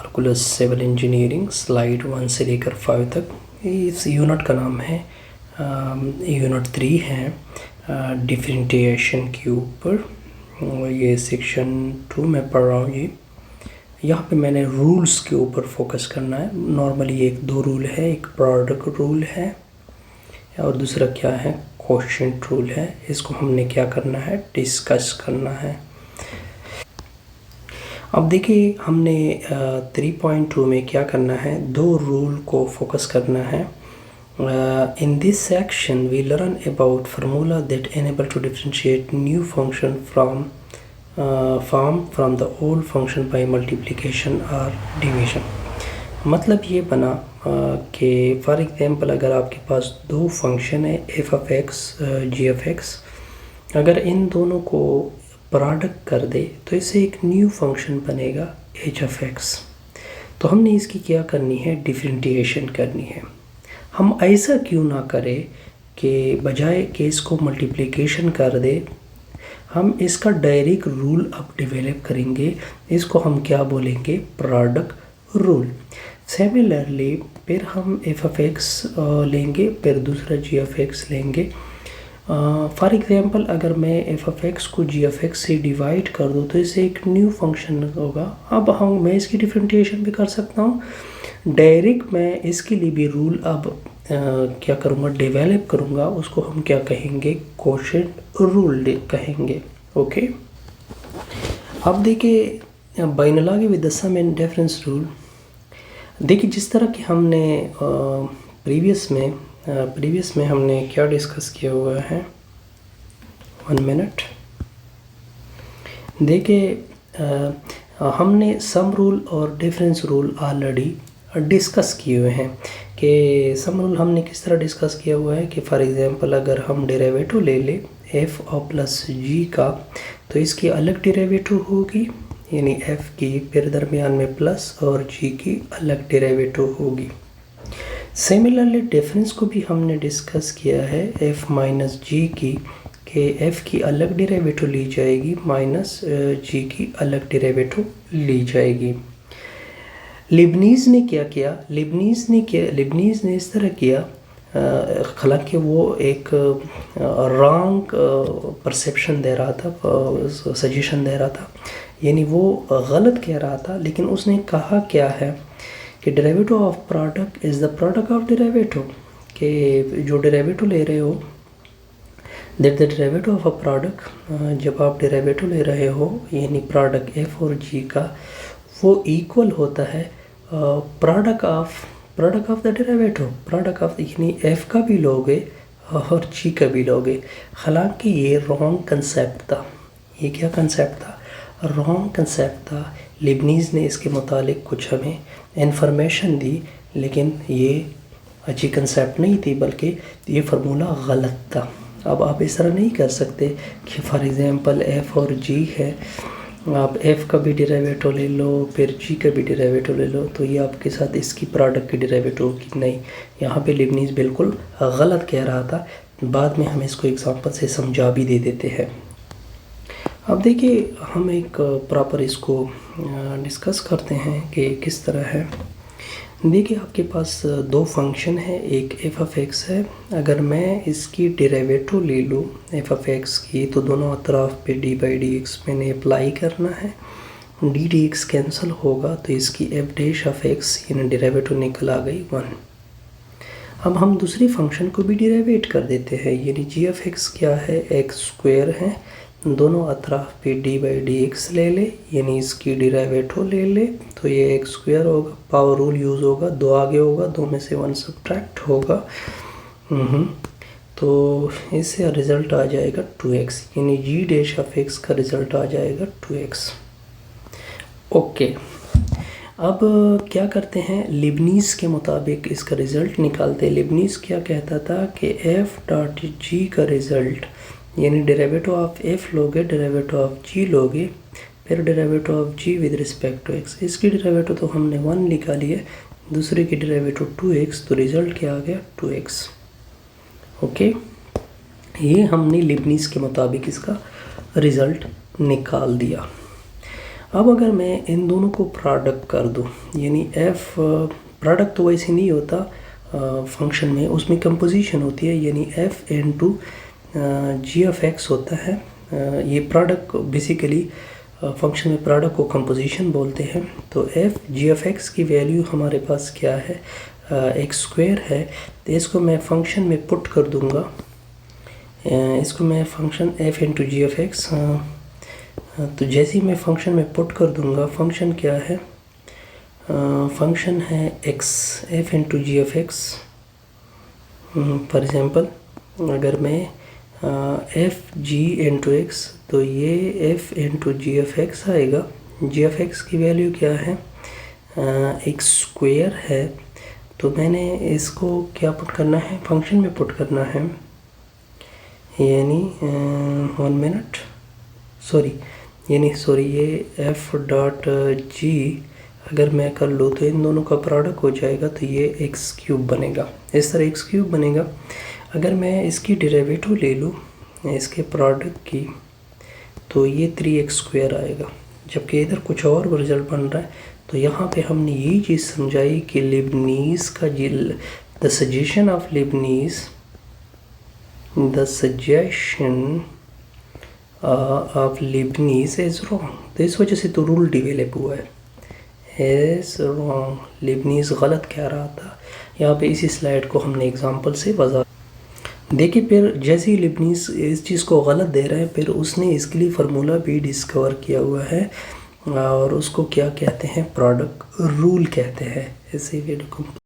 Calculus civil engineering slide 1 से लेकर 5 तक। इस यूनिट का नाम है यूनिट 3 है डिफरेंटिएशन के ऊपर, और ये सेक्शन 2 में पढ़ रहा हूँ। ये यहाँ पे मैंने रूल्स के ऊपर फोकस करना है। नॉर्मली एक दो रूल है, एक प्रोडक्ट रूल है और दूसरा क्या है क्वोशिएंट रूल है। इसको हमने क्या करना है, डिस्कस करना है। अब देखिए हमने 3.2 में क्या करना है, दो रूल को फोकस करना है। In this section we learn about formula that enable to differentiate new function from the old function by multiplication or division। मतलब ये बना कि फॉर एग्जांपल अगर आपके पास दो फंक्शन है f of x g of x, अगर इन दोनों को प्रोडक्ट कर दे तो इससे एक न्यू फंक्शन बनेगा h of x। तो हमने इसकी क्या करनी है, डिफरेंटिएशन करनी है। हम ऐसा क्यों ना करें कि बजाय कि इसको मल्टीप्लिकेशन कर दे, हम इसका डायरेक्ट रूल अब डेवलप करेंगे। इसको हम क्या बोलेंगे, प्रोडक्ट रूल। सिमिलरली फिर हम f of x लेंगे, फिर दूसरा g of x लेंगे। फॉर एग्जांपल अगर मैं f of x को g of x से डिवाइड कर दूँ तो इससे एक न्यू फंक्शन होगा। अब मैं इसकी डिफरेंटिएशन भी कर सकता हूँ डायरेक्ट। मैं इसके लिए भी रूल अब क्या करूँगा, डेवलप करूँगा। उसको हम क्या कहेंगे, क्वोशिएंट रूल कहेंगे। ओके, अब देखिए by analogy with the sum and difference rule. देखिए जिस तरह कि हमने प्रीवियस में हमने क्या डिस्कस किया हुआ है, 1 मिनट। देखिए हमने सम रूल और डिफरेंस रूल ऑलरेडी डिस्कस किए हुए हैं। कि सम रूल हमने किस तरह डिस्कस किया हुआ है कि फॉर एग्जांपल अगर हम डेरिवेटिव ले ले f और प्लस g का, तो इसकी अलग डेरिवेटिव होगी, यानी f की, फिर दरमियान में प्लस और g की अलग डेरिवेटिव होगी। सिमिलरली डिफरेंस को भी हमने डिस्कस किया है f माइनस जी की, कि f की अलग डेरिवेटिव ली जाएगी माइनस g की अलग डेरिवेटिव ली जाएगी। लिबनीज़ ने क्या किया, लिबनीज़ ने इस तरह किया, हालांकि वो एक रॉन्ग परसेप्शन दे रहा था, सजेशन दे रहा था, यानी वो गलत कह रहा था। लेकिन उसने कहा क्या है कि derivative of product is the product of derivative, कि जो डेरिवेटिव ले रहे हो that the derivative of a product, जब आप डेरिवेटिव ले रहे हो यानी प्रोडक्ट f और g का, वो इक्वल होता है product of the derivative. Product of यानी f का भी लोगे और g का भी लोगे। हालांकि ये रॉन्ग कंसेप्ट था। ये क्या कंसेप्ट था, रॉन्ग कंसेप्ट था। लिबनीज़ ने इसके मुतालिक कुछ हमें इंफॉर्मेशन दी, लेकिन ये अच्छी कंसेप्ट नहीं थी, बल्कि ये फार्मूला गलत था। अब आप इस तरह नहीं कर सकते कि फॉर एग्जांपल f और g है, आप f का भी डेरिवेटिव ले लो फिर g का भी डेरिवेटिव ले लो, तो ये आपके साथ इसकी प्रोडक्ट की डेरिवेटिव होगी। नहीं, यहाँ पे लिबनीज़ बिल्कुल गलत कह रहा था। बाद में हम इसको एग्जांपल से समझा भी दे देते हैं। अब देखिए हम एक प्रॉपर इसको डिस्कस करते हैं कि किस तरह है। देखिए आपके पास दो फंक्शन है, एक f of x है। अगर मैं इसकी डेरिवेटिव ले लूँ f of x की, तो दोनों तरफ पे d by dx मैंने अप्लाई करना है। d dx कैंसिल होगा तो इसकी f डैश ऑफ x यानी डेरिवेटिव निकल आ गई 1। अब हम दूसरी फंक्शन को भी डेरिवेट कर देते हैं, यानी g of x क्या है, x स्क्वायर है। दोनों अतराफ पे d by dx ले ले, यानी इसकी डेरिवेटिव ले ले, तो ये x स्क्वायर होगा। पावर रूल यूज़ होगा, 2 आगे होगा, 2 में से 1 सब्ट्रैक्ट होगा। तो इससे रिज़ल्ट आ जाएगा 2x, यानी g डैश ऑफ x का रिज़ल्ट आ जाएगा 2x। ओके, अब क्या करते हैं, लिबनीज़ के मुताबिक इसका रिज़ल्ट निकालते हैं। लिबनीज़ क्या कहता था कि f डॉट g का रिज़ल्ट, यानी डेरिवेटिव ऑफ f लोगे, डेरिवेटिव ऑफ g लोगे, फिर derivative of g with respect to x। इसकी डेरिवेटिव तो हमने 1 निकाली है, दूसरे की डेरिवेटिव 2x, तो रिज़ल्ट क्या आ गया 2x। ओके, ये हमने लिबनीज़ के मुताबिक इसका रिज़ल्ट निकाल दिया। अब अगर मैं इन दोनों को प्रोडक्ट कर दूँ, यानी एफ प्रोडक्ट तो वैसे नहीं होता फंक्शन में, उसमें कंपोजिशन होती है, यानी f into g of x होता है। ये प्रोडक्ट बेसिकली फंक्शन में प्रोडक्ट को कंपोजिशन बोलते हैं। तो एफ जी ऑफ एक्स की वैल्यू हमारे पास क्या है, एक्स स्क्वायर है। तो इसको मैं फंक्शन में पुट कर दूंगा, इसको मैं function f into g of x, तो जैसे ही मैं फंक्शन में पुट कर दूंगा, फंक्शन क्या है, फंक्शन है x, f into g of x. For example अगर मैं एफ जी इंटू एक्स, तो ये f into g of x आएगा। जी ऑफ एक्स की वैल्यू क्या है, एक्स स्क्वायर है। तो मैंने इसको क्या पुट करना है, फंक्शन में पुट करना है, यानी 1 मिनट, सॉरी ये एफ डॉट जी अगर मैं कर लूँ तो इन दोनों का प्रोडक्ट हो जाएगा, तो ये एक्स क्यूब बनेगा, इस तरह एक्स क्यूब बनेगा। अगर मैं इसकी डेरिवेटिव ले लूँ इसके प्रोडक्ट की, तो ये 3x स्क्वायर आएगा, जबकि इधर कुछ और रिजल्ट बन रहा है। तो यहाँ पे हमने यही चीज़ समझाई कि लिबनीज़ का the suggestion of Leibniz, the suggestion of Leibniz is wrong. तो इस वजह से तो रूल डिवेलप हुआ है, इज़ रॉन्ग, लिबनीज़ गलत कह रहा था। यहाँ पे इसी स्लाइड को हमने एग्जांपल से वजह देखिए। फिर जैसे ही लिबनीज़ इस चीज़ को गलत दे रहा है, फिर उसने इसके लिए फार्मूला भी डिस्कवर किया हुआ है, और उसको क्या कहते हैं, प्रोडक्ट रूल कहते हैं। इसी वीडियो को